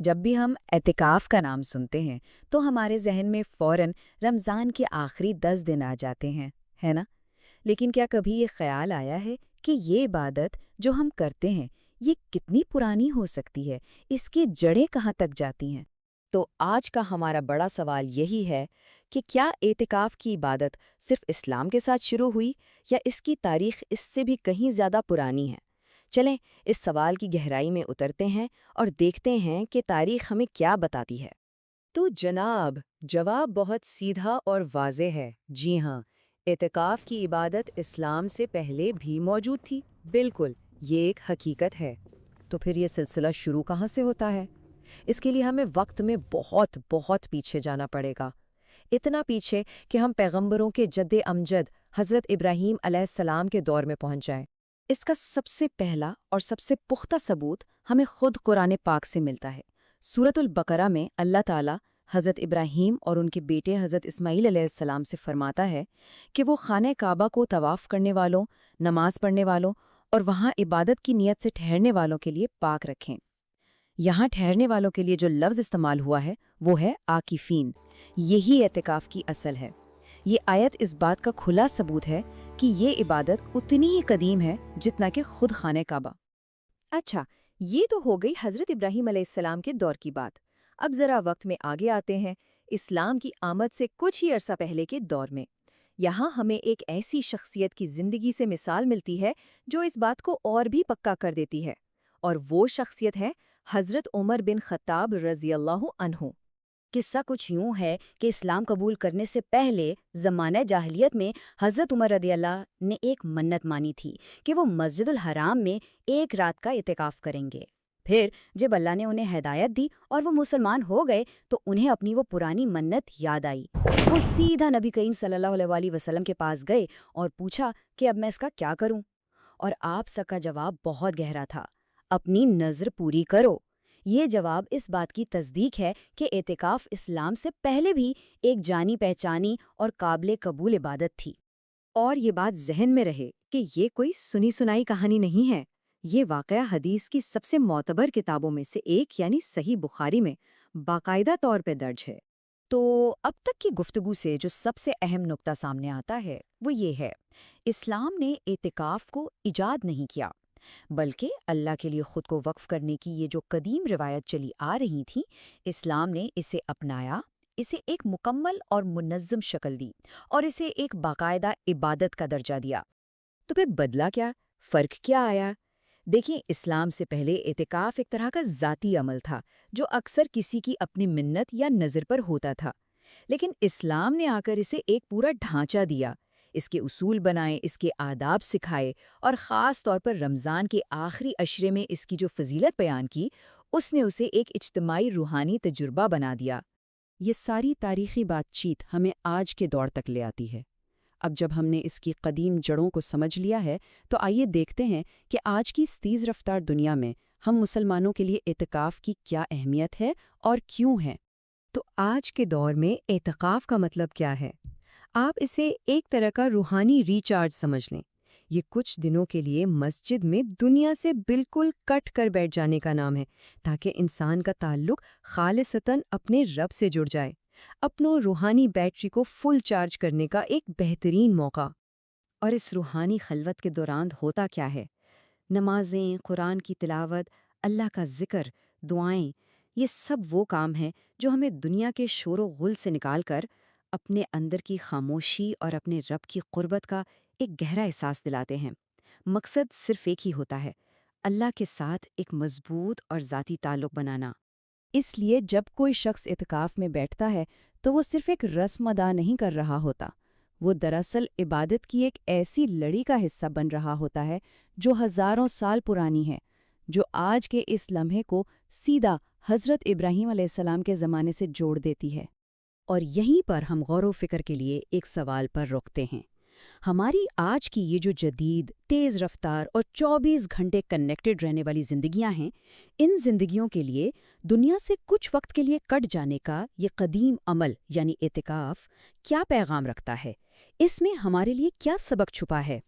جب بھی ہم اعتکاف کا نام سنتے ہیں تو ہمارے ذہن میں فوراً رمضان کے آخری 10 دن آ جاتے ہیں، ہے نا؟ لیکن کیا کبھی یہ خیال آیا ہے کہ یہ عبادت جو ہم کرتے ہیں یہ کتنی پرانی ہو سکتی ہے؟ اس کی جڑیں کہاں تک جاتی ہیں؟ تو آج کا ہمارا بڑا سوال یہی ہے کہ کیا اعتکاف کی عبادت صرف اسلام کے ساتھ شروع ہوئی یا اس کی تاریخ اس سے بھی کہیں زیادہ پرانی ہے؟ چلیں اس سوال کی گہرائی میں اترتے ہیں اور دیکھتے ہیں کہ تاریخ ہمیں کیا بتاتی ہے۔ تو جناب، جواب بہت سیدھا اور واضح ہے۔ جی ہاں، اعتکاف کی عبادت اسلام سے پہلے بھی موجود تھی۔ بالکل، یہ ایک حقیقت ہے۔ تو پھر یہ سلسلہ شروع کہاں سے ہوتا ہے؟ اس کے لیے ہمیں وقت میں بہت بہت پیچھے جانا پڑے گا، اتنا پیچھے کہ ہم پیغمبروں کے جد امجد حضرت ابراہیم علیہ السلام کے دور میں پہنچ جائیں۔ اس کا سب سے پہلا اور سب سے پختہ ثبوت ہمیں خود قرآن پاک سے ملتا ہے۔ سورۃ البقرہ میں اللہ تعالیٰ حضرت ابراہیم اور ان کے بیٹے حضرت اسماعیل علیہ السلام سے فرماتا ہے کہ وہ خانہ کعبہ کو طواف کرنے والوں، نماز پڑھنے والوں اور وہاں عبادت کی نیت سے ٹھہرنے والوں کے لیے پاک رکھیں۔ یہاں ٹھہرنے والوں کے لیے جو لفظ استعمال ہوا ہے وہ ہے عاکفین۔ یہی اعتکاف کی اصل ہے۔ یہ آیت اس بات کا کھلا ثبوت ہے کہ یہ عبادت اتنی ہی قدیم ہے جتنا کہ خود خانہ کعبہ۔ اچھا، یہ تو ہو گئی حضرت ابراہیم علیہ السلام کے دور کی بات۔ اب ذرا وقت میں آگے آتے ہیں، اسلام کی آمد سے کچھ ہی عرصہ پہلے کے دور میں۔ یہاں ہمیں ایک ایسی شخصیت کی زندگی سے مثال ملتی ہے جو اس بات کو اور بھی پکا کر دیتی ہے، اور وہ شخصیت ہے حضرت عمر بن خطاب رضی اللہ عنہ۔ قصہ کچھ یوں ہے کہ اسلام قبول کرنے سے پہلے زمانہ جاہلیت میں حضرت عمر رضی اللہ نے ایک منت مانی تھی کہ وہ مسجد الحرام میں ایک رات کا اعتکاف کریں گے۔ پھر جب اللہ نے انہیں ہدایت دی اور وہ مسلمان ہو گئے تو انہیں اپنی وہ پرانی منت یاد آئی۔ وہ سیدھا نبی کریم صلی اللہ علیہ وآلہ وسلم کے پاس گئے اور پوچھا کہ اب میں اس کا کیا کروں؟ اور آپ سب کا جواب بہت گہرا تھا: اپنی نظر پوری کرو۔ یہ جواب اس بات کی تصدیق ہے کہ اعتکاف اسلام سے پہلے بھی ایک جانی پہچانی اور قابل قبول عبادت تھی۔ اور یہ بات ذہن میں رہے کہ یہ کوئی سنی سنائی کہانی نہیں ہے، یہ واقعہ حدیث کی سب سے معتبر کتابوں میں سے ایک یعنی صحیح بخاری میں باقاعدہ طور پہ درج ہے۔ تو اب تک کی گفتگو سے جو سب سے اہم نقطہ سامنے آتا ہے وہ یہ ہے: اسلام نے اعتکاف کو ایجاد نہیں کیا، بلکہ اللہ کے لیے خود کو وقف کرنے کی یہ جو قدیم روایت چلی آ رہی تھی، اسلام نے اسے اپنایا، اسے ایک مکمل اور منظم شکل دی اور اسے ایک باقاعدہ عبادت کا درجہ دیا۔ تو پھر بدلا کیا؟ فرق کیا آیا؟ دیکھیں، اسلام سے پہلے اعتکاف ایک طرح کا ذاتی عمل تھا جو اکثر کسی کی اپنی منت یا نظر پر ہوتا تھا، لیکن اسلام نے آ کر اسے ایک پورا ڈھانچہ دیا، اس کے اصول بنائے، اس کے آداب سکھائے، اور خاص طور پر رمضان کے آخری عشرے میں اس کی جو فضیلت بیان کی، اس نے اسے ایک اجتماعی روحانی تجربہ بنا دیا۔ یہ ساری تاریخی بات چیت ہمیں آج کے دور تک لے آتی ہے۔ اب جب ہم نے اس کی قدیم جڑوں کو سمجھ لیا ہے تو آئیے دیکھتے ہیں کہ آج کی اس تیز رفتار دنیا میں ہم مسلمانوں کے لیے اعتکاف کی کیا اہمیت ہے اور کیوں ہے۔ تو آج کے دور میں اعتکاف کا مطلب کیا ہے؟ آپ اسے ایک طرح کا روحانی ریچارج سمجھ لیں۔ یہ کچھ دنوں کے لیے مسجد میں دنیا سے بالکل کٹ کر بیٹھ جانے کا نام ہے، تاکہ انسان کا تعلق خالصتاً اپنے رب سے جڑ جائے، اپنوں روحانی بیٹری کو فل چارج کرنے کا ایک بہترین موقع۔ اور اس روحانی خلوت کے دوران ہوتا کیا ہے؟ نمازیں، قرآن کی تلاوت، اللہ کا ذکر، دعائیں، یہ سب وہ کام ہیں جو ہمیں دنیا کے شور و غل سے نکال کر اپنے اندر کی خاموشی اور اپنے رب کی قربت کا ایک گہرا احساس دلاتے ہیں۔ مقصد صرف ایک ہی ہوتا ہے: اللہ کے ساتھ ایک مضبوط اور ذاتی تعلق بنانا۔ اس لیے جب کوئی شخص اعتکاف میں بیٹھتا ہے تو وہ صرف ایک رسم ادا نہیں کر رہا ہوتا، وہ دراصل عبادت کی ایک ایسی لڑی کا حصہ بن رہا ہوتا ہے جو ہزاروں سال پرانی ہے، جو آج کے اس لمحے کو سیدھا حضرت ابراہیم علیہ السلام کے زمانے سے جوڑ دیتی ہے۔ اور یہیں پر ہم غور و فکر کے لیے ایک سوال پر رکتے ہیں۔ ہماری آج کی یہ جو جدید، تیز رفتار اور 24 گھنٹے کنیکٹڈ رہنے والی زندگیاں ہیں، ان زندگیوں کے لیے دنیا سے کچھ وقت کے لیے کٹ جانے کا یہ قدیم عمل یعنی اعتکاف کیا پیغام رکھتا ہے؟ اس میں ہمارے لیے کیا سبق چھپا ہے؟